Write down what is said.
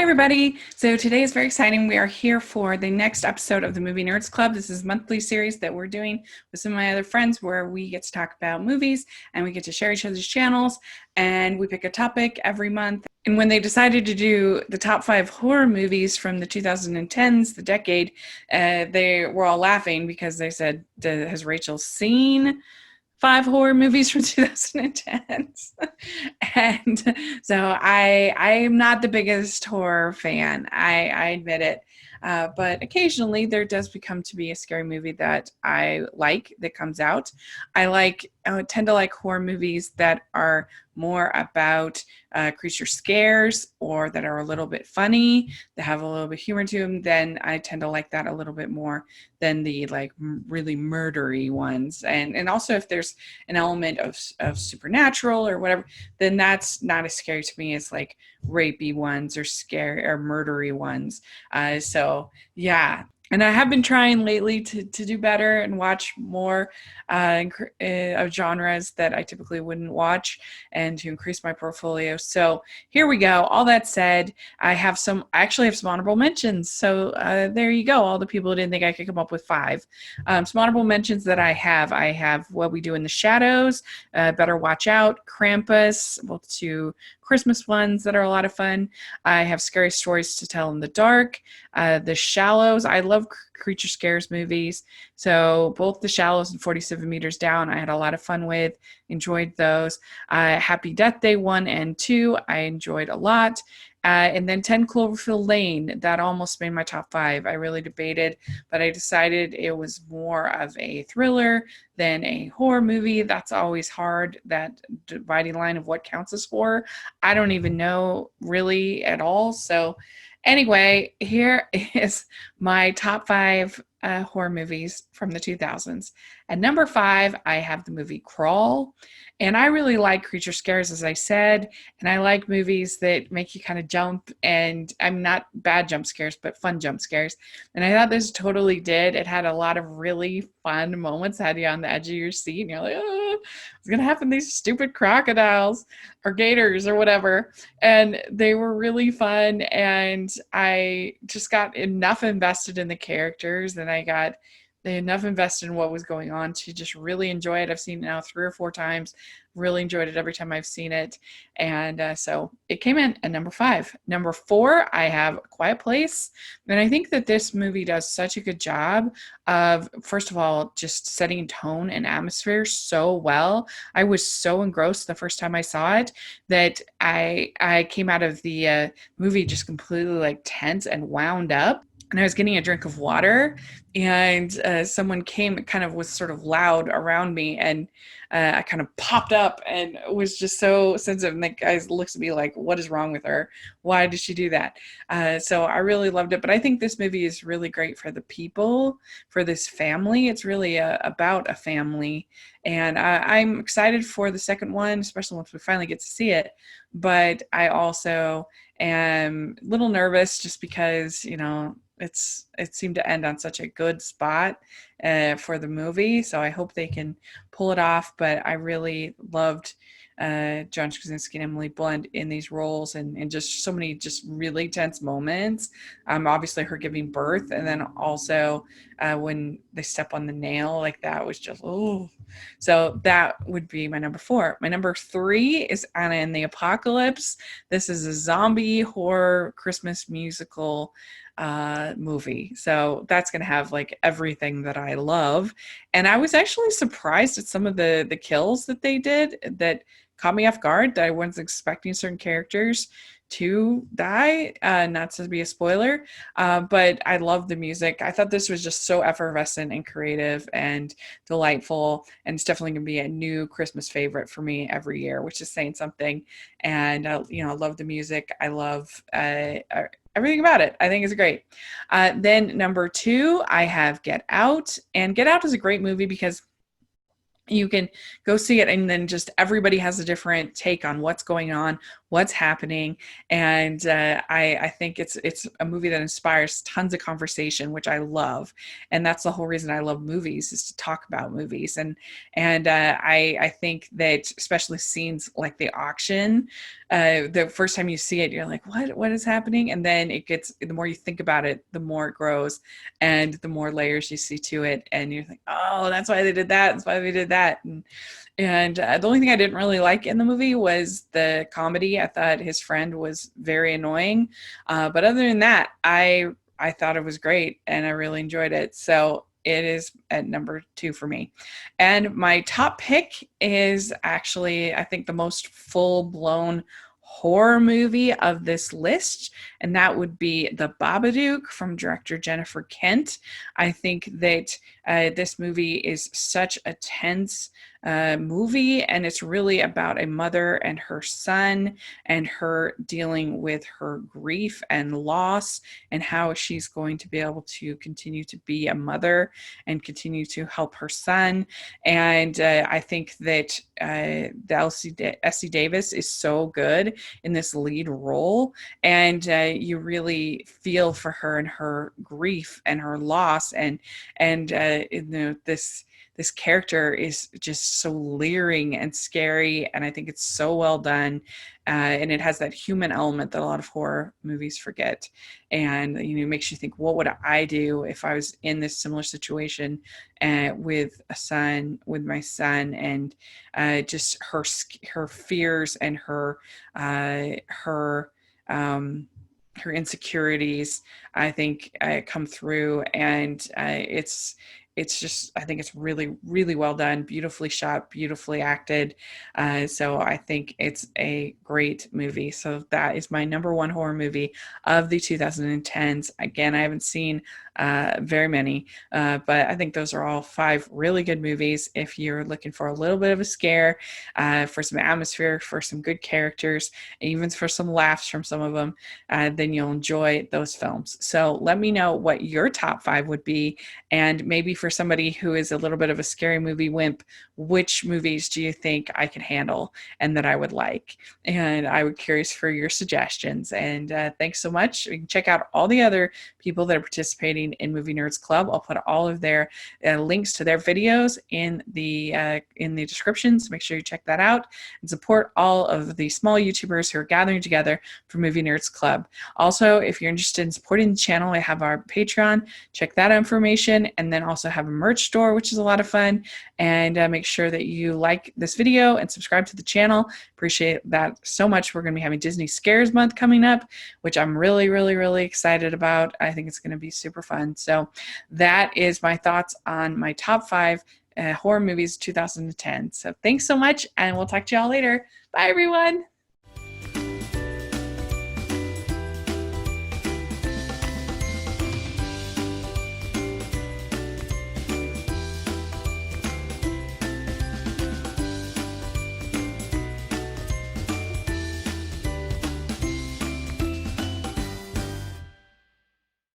everybody. So today is very exciting. We are here for the next episode of the Movie Nerds Club. This is a monthly series that we're doing with some of my other friends where we get to talk about movies and we get to share each other's channels and we pick a topic every month. And when they decided to do the top 5 horror movies from the 2010s, the decade, they were all laughing because they said, has Rachel seen 5 horror movies from 2010s? And so I am not the biggest horror fan. I admit it. But occasionally there does become to be a scary movie that I like that comes out. I tend to like horror movies that are more about creature scares or that are a little bit funny, that have a little bit of humor to them. Then I tend to like that a little bit more than the like really murdery ones. And also if there's an element of supernatural or whatever, then that's not as scary to me as like rapey ones or scary or murdery ones. So yeah. And I have been trying lately to do better and watch more of genres that I typically wouldn't watch and to increase my portfolio. So here we go. All that said, I actually have some honorable mentions. So there you go. All the people who didn't think I could come up with 5. Some honorable mentions that I have What We Do in the Shadows, Better Watch Out, Krampus, both 2 Christmas ones that are a lot of fun. I have Scary Stories to Tell in the Dark, The Shallows. I love creature scares movies. So both The Shallows and 47 Meters Down, I had a lot of fun with, enjoyed those. Happy Death Day 1 and 2, I enjoyed a lot. And then 10 Cloverfield Lane, that almost made my top 5. I really debated, but I decided it was more of a thriller than a horror movie. That's always hard, that dividing line of what counts as horror. I don't even know really at all. So anyway, here is my top 5 horror movies from the 2000s. At number 5, I have the movie Crawl. And I really like creature scares, as I said, and I like movies that make you kind of jump, and I'm not bad jump scares, but fun jump scares. And I thought this totally did. It had a lot of really fun moments, had you on the edge of your seat, and you're like, oh, what's going to happen to these stupid crocodiles or gators or whatever. And they were really fun, and I just got enough invested in the characters, and I got enough invested in what was going on to just really enjoy it. I've seen it now 3 or 4 times. Really enjoyed it every time I've seen it. And so it came in at number 5. Number 4, I have A Quiet Place. And I think that this movie does such a good job of, first of all, just setting tone and atmosphere so well. I was so engrossed the first time I saw it that I came out of the movie just completely like tense and wound up. And I was getting a drink of water, and someone came, kind of was sort of loud around me, and I kind of popped up and was just so sensitive. And the guys looked at me like, what is wrong with her? Why did she do that? So I really loved it. But I think this movie is really great for the people, for this family. It's really about a family. And I'm excited for the second one, especially once we finally get to see it. But I also am a little nervous just because, it seemed to end on such a good spot for the movie. So I hope they can pull it off. But I really loved John Krasinski and Emily Blunt in these roles, and just so many just really tense moments. Obviously her giving birth, and then also when they step on the nail, like that was just, oh. So that would be my number 4. My number 3 is Anna and the Apocalypse. This is a zombie horror Christmas musical movie. So that's going to have like everything that I love. And I was actually surprised at some of the kills that they did that caught me off guard, that I wasn't expecting certain characters to die, not to be a spoiler, but I love the music. I thought this was just so effervescent and creative and delightful, and it's definitely going to be a new Christmas favorite for me every year, which is saying something. And I love the music. I love everything about it. I think it's great. Then number 2, I have Get Out. And Get Out is a great movie because you can go see it, and then just everybody has a different take on what's going on, what's happening. And I think it's a movie that inspires tons of conversation, which I love. And that's the whole reason I love movies, is to talk about movies. And I think that especially scenes like the auction, the first time you see it, you're like, what is happening? And then it gets, the more you think about it, the more it grows, and the more layers you see to it, and you're like, oh, that's why they did that, that's why they did that. And the only thing I didn't really like in the movie was the comedy. I thought his friend was very annoying, but other than that, I thought it was great, and I really enjoyed it. So it is at number 2 for me. And my top pick is actually, I think, the most full-blown horror movie of this list, and that would be The Babadook from director Jennifer Kent. I think that this movie is such a tense movie, and it's really about a mother and her son, and her dealing with her grief and loss, and how she's going to be able to continue to be a mother and continue to help her son. And I think that Essie Davis is so good in this lead role, and you really feel for her and her grief and her loss, and this character is just so leering and scary, and I think it's so well done. And it has that human element that a lot of horror movies forget. And makes you think, what would I do if I was in this similar situation with my son, and just her fears and her insecurities, I think, come through, and it's just, I think it's really, really well done, beautifully shot, beautifully acted. So I think it's a great movie. So that is my number 1 horror movie of the 2010s. Again, I haven't seen very many, but I think those are all 5 really good movies. If you're looking for a little bit of a scare, for some atmosphere, for some good characters, even for some laughs from some of them, then you'll enjoy those films. So let me know what your top 5 would be, and maybe for somebody who is a little bit of a scary movie wimp, which movies do you think I can handle and that I would like? And I would curious for your suggestions. And thanks so much. You can check out all the other people that are participating in Movie Nerds Club. I'll put all of their links to their videos in the description, so make sure you check that out and support all of the small YouTubers who are gathering together for Movie Nerds Club. Also, if you're interested in supporting the channel, I have our Patreon. Check that information, and then also have a merch store, which is a lot of fun. And make sure that you like this video and subscribe to the channel. Appreciate that so much. We're going to be having Disney Scares Month coming up, which I'm really, really, really excited about. I think it's going to be super fun. So that is my thoughts on my top 5 horror movies 2010. So thanks so much, and we'll talk to y'all later. Bye, everyone.